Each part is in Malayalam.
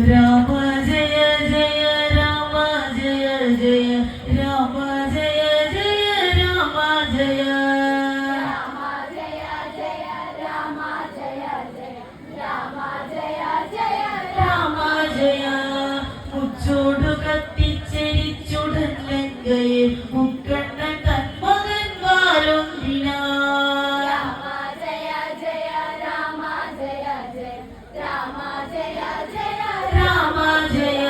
രാമ ജയ ജയ രാമ ജയ ജയ രാമ ജയ ജയ രാമ ജയ രാമ ജയ ജയ രാമ ജയ ജയ രാമ ജയ ജയ രാമ ജയ മുച്ചോടു കത്തിച്ചെരിച്ചുടൻ ലങ്കയിൽ മുക്കണ്ണൻ തന്മകൻ വാലൊന്നിനാ രാമ ജയ ജയ രാമ ജയ ജയ രാമ ജയ ജയ രാമ ജയ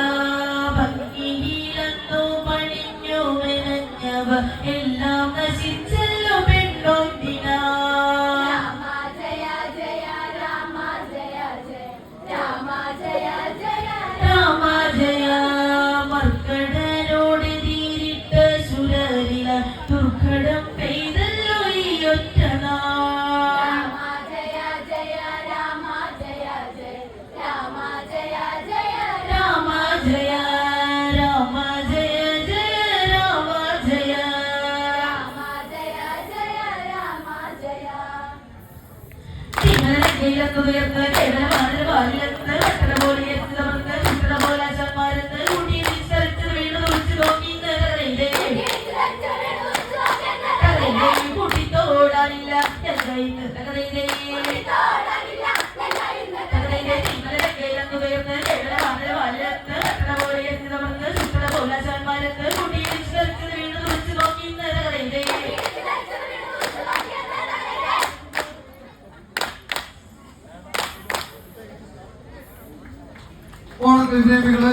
ഭംഗിയിലെന്നോ പണിഞ്ഞു മെനഞ്ഞവ എല്ലാം നശിച്ചല്ലോ പെണ്ണൊന്നിനാ രാമ ജയ ജയ രാമ ജയ ജയ രാമ ജയ ജയ രാമ ജയ മർക്കടനോട് തീരിട്ട ശുരരില ദുർഘടം പെയ്തല്ലോ ഈ ഒറ്റ രാമ ജയ ജയ രാമ ജയ ജയ രാമ ജയ ജയ രാമ ജയ രാമ ജയ ജയ രാമ ജയ രാമ ജയ ജയ രാമ ജയ തിങ്ങളെത്തുയർന്ന് കേവലമാണ് വാലിലെന്ന് കട്ടണ പോലെ എത്തുന്നവർക്ക് ചുട്ടണ പോലെ ചന്മാരെന്ന് കൂട്ടി തിരിച്ചറിച്ച് വീണ് തുളിച്ചു നോക്കി കൂട്ടിത്തോടാനില്ല തകരയിലെ തിങ്ങളെത്തുയർന്ന് കേവലമാണ് വാലിലെന്ന് കട്ടണ പോലെ എത്തുന്നവർക്ക് ചുട്ടണ പോലെ ചന്മാരെന്ന് കൂട്ടി തിരിച്ചറിച്ച് വീണ് തുളിച്ചു നോക്കി തകരയിലെ ഓണത്തിന് പ്രേമികളെ